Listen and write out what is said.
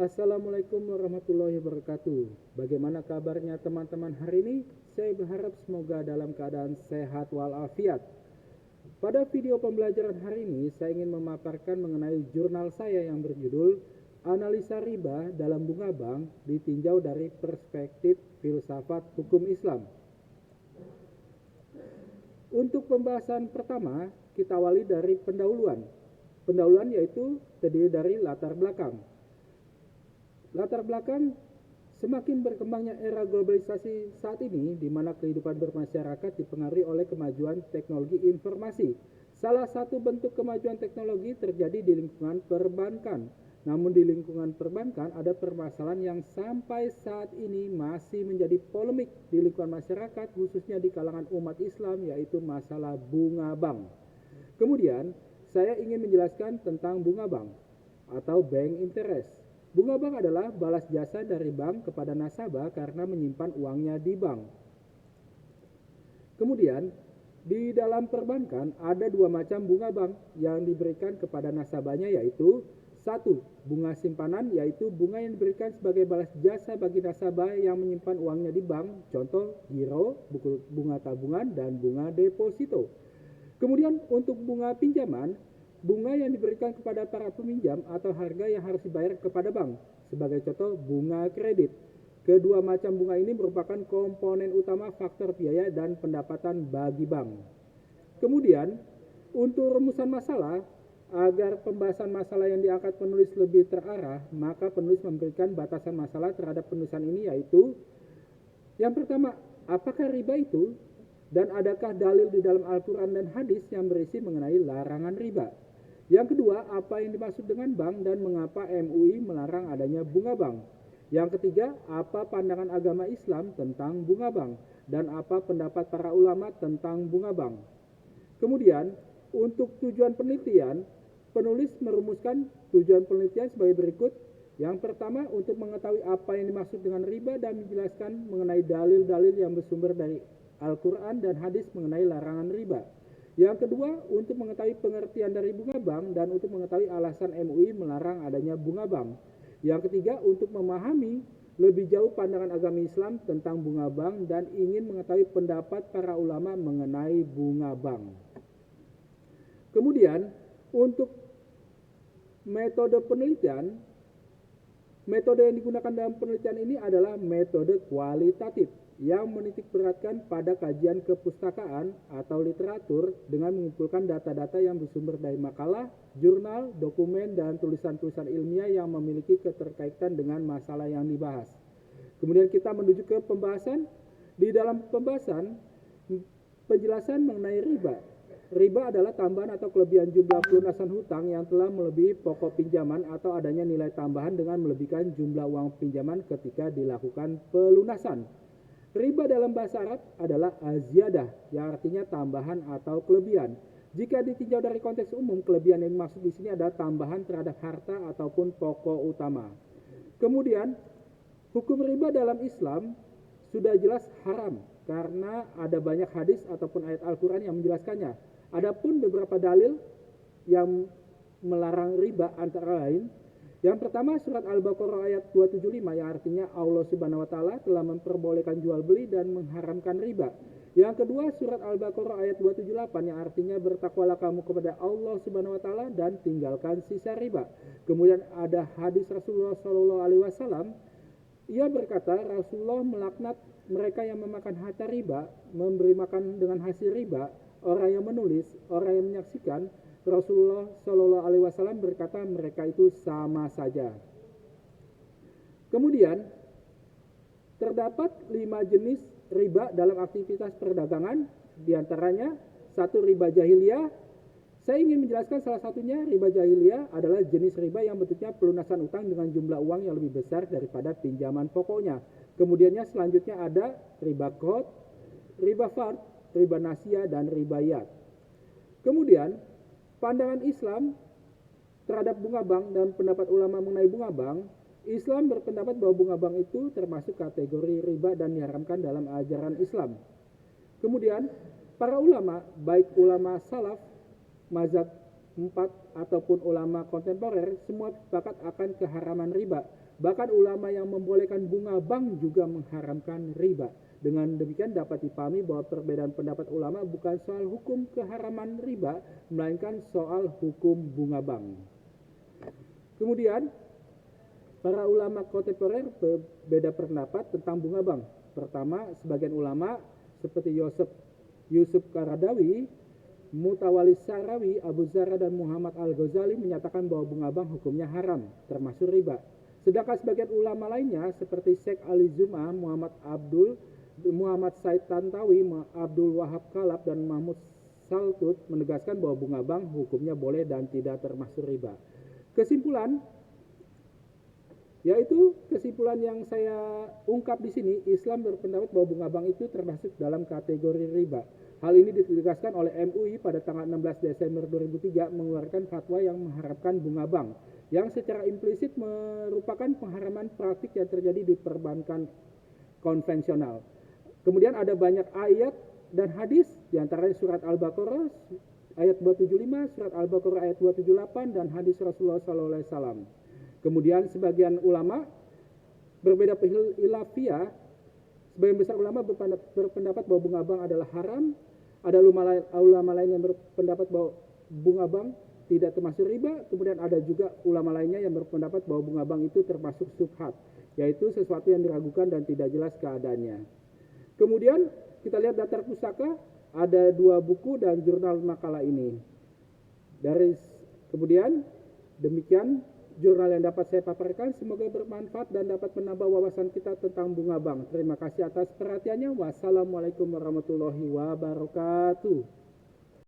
Assalamualaikum warahmatullahi wabarakatuh. Bagaimana kabarnya teman-teman hari ini? Saya berharap semoga dalam keadaan sehat walafiat. Pada video pembelajaran hari ini, saya ingin memaparkan mengenai jurnal saya yang berjudul Analisa Riba dalam Bunga Bank ditinjau dari perspektif filsafat hukum Islam. Untuk pembahasan pertama, kita awali dari pendahuluan. Pendahuluan yaitu terdiri dari latar belakang. Latar belakang semakin berkembangnya era globalisasi saat ini, di mana kehidupan bermasyarakat dipengaruhi oleh kemajuan teknologi informasi. Salah satu bentuk kemajuan teknologi terjadi di lingkungan perbankan. Namun di lingkungan perbankan ada permasalahan yang sampai saat ini masih menjadi polemik di lingkungan masyarakat, khususnya di kalangan umat Islam, yaitu masalah bunga bank. Kemudian, saya ingin menjelaskan tentang bunga bank atau bank interest. Bunga bank adalah balas jasa dari bank kepada nasabah karena menyimpan uangnya di bank. Kemudian, di dalam perbankan ada dua macam bunga bank yang diberikan kepada nasabahnya, yaitu satu, bunga simpanan, yaitu bunga yang diberikan sebagai balas jasa bagi nasabah yang menyimpan uangnya di bank, contoh giro, buku bunga tabungan, dan bunga deposito. Kemudian untuk bunga pinjaman, bunga yang diberikan kepada para peminjam atau harga yang harus dibayar kepada bank, sebagai contoh bunga kredit. Kedua macam bunga ini merupakan komponen utama faktor biaya dan pendapatan bagi bank. Kemudian, untuk rumusan masalah, agar pembahasan masalah yang diangkat penulis lebih terarah, maka penulis memberikan batasan masalah terhadap penulisan ini, yaitu yang pertama, apakah riba itu? Dan adakah dalil di dalam Al-Quran dan hadis yang berisi mengenai larangan riba? Yang kedua, apa yang dimaksud dengan bank dan mengapa MUI melarang adanya bunga bank? Yang ketiga, apa pandangan agama Islam tentang bunga bank? Dan apa pendapat para ulama tentang bunga bank? Kemudian, untuk tujuan penelitian, penulis merumuskan tujuan penelitian sebagai berikut. Yang pertama, untuk mengetahui apa yang dimaksud dengan riba dan menjelaskan mengenai dalil-dalil yang bersumber dari Al-Quran dan hadis mengenai larangan riba. Yang kedua, untuk mengetahui pengertian dari bunga bank dan untuk mengetahui alasan MUI melarang adanya bunga bank. Yang ketiga, untuk memahami lebih jauh pandangan agama Islam tentang bunga bank dan ingin mengetahui pendapat para ulama mengenai bunga bank. Kemudian, untuk metode penelitian, metode yang digunakan dalam penelitian ini adalah metode kualitatif yang menitik beratkan pada kajian kepustakaan atau literatur dengan mengumpulkan data-data yang bersumber dari makalah, jurnal, dokumen, dan tulisan-tulisan ilmiah yang memiliki keterkaitan dengan masalah yang dibahas. Kemudian kita menuju ke pembahasan. Di dalam pembahasan, penjelasan mengenai riba. Riba adalah tambahan atau kelebihan jumlah pelunasan hutang yang telah melebihi pokok pinjaman atau adanya nilai tambahan dengan melebihkan jumlah uang pinjaman ketika dilakukan pelunasan. Riba dalam bahasa Arab adalah aziyadah, yang artinya tambahan atau kelebihan. Jika ditinjau dari konteks umum, kelebihan yang dimaksud di sini adalah tambahan terhadap harta ataupun pokok utama. Kemudian, hukum riba dalam Islam sudah jelas haram karena ada banyak hadis ataupun ayat Al-Quran yang menjelaskannya. Adapun beberapa dalil yang melarang riba antara lain, yang pertama surat Al-Baqarah ayat 275 yang artinya Allah Subhanahu wa taala telah memperbolehkan jual beli dan mengharamkan riba. Yang kedua surat Al-Baqarah ayat 278 yang artinya bertakwalah kamu kepada Allah Subhanahu wa taala dan tinggalkan sisa riba. Kemudian ada hadis Rasulullah sallallahu alaihi wasallam, ia berkata Rasulullah melaknat mereka yang memakan harta riba, memberi makan dengan hasil riba, orang yang menulis, orang yang menyaksikan. Rasulullah Shallallahu Alaihi Wasallam berkata mereka itu sama saja. Kemudian terdapat 5 jenis riba dalam aktivitas perdagangan, diantaranya satu riba jahiliyah. Saya ingin menjelaskan salah satunya. Riba jahiliyah adalah jenis riba yang bentuknya pelunasan utang dengan jumlah uang yang lebih besar daripada pinjaman pokoknya. Kemudiannya selanjutnya ada riba qard, riba fard, riba nasiyah, dan riba yad. Kemudian pandangan Islam terhadap bunga bank dan pendapat ulama mengenai bunga bank, Islam berpendapat bahwa bunga bank itu termasuk kategori riba dan diharamkan dalam ajaran Islam. Kemudian para ulama, baik ulama salaf, mazhab 4 ataupun ulama kontemporer, semua sepakat akan keharaman riba Bahkan ulama yang membolehkan bunga bank juga mengharamkan riba. Dengan demikian dapat dipahami bahwa perbedaan pendapat ulama bukan soal hukum keharaman riba, melainkan soal hukum bunga bank. Kemudian, para ulama kontemporer berbeda pendapat tentang bunga bank. Pertama, sebagian ulama seperti Yusuf Qaradawi, Mutawalli Sarawi, Abu Zara, dan Muhammad Al-Ghazali menyatakan bahwa bunga bank hukumnya haram, termasuk riba. Sedangkan sebagian ulama lainnya seperti Syekh Ali Zuma, Muhammad Said Tantawi, Abdul Wahab Kalab, dan Mahmud Saltut menegaskan bahwa bunga bank hukumnya boleh dan tidak termasuk riba. Kesimpulan yang saya ungkap di sini, Islam berpendapat bahwa bunga bank itu termasuk dalam kategori riba. Hal ini ditegaskan oleh MUI pada tanggal 16 Desember 2003 mengeluarkan fatwa yang mengharapkan bunga bank, yang secara implisit merupakan pengharaman praktik yang terjadi di perbankan konvensional. Kemudian ada banyak ayat dan hadis, diantaranya surat Al-Baqarah ayat 275, surat Al-Baqarah ayat 278, dan hadis Rasulullah SAW. Kemudian sebagian ulama berbeda khilafiyah. Sebagian besar ulama berpendapat bahwa bunga bank adalah haram. Ada ulama lain yang berpendapat bahwa bunga bank tidak termasuk riba. Kemudian ada juga ulama lainnya yang berpendapat bahwa bunga bank itu termasuk syubhat, yaitu sesuatu yang diragukan dan tidak jelas keadaannya. Kemudian kita lihat daftar pustaka, ada 2 buku dan jurnal makalah ini. Kemudian demikian jurnal yang dapat saya paparkan, semoga bermanfaat dan dapat menambah wawasan kita tentang bunga bank. Terima kasih atas perhatiannya. Wassalamualaikum warahmatullahi wabarakatuh.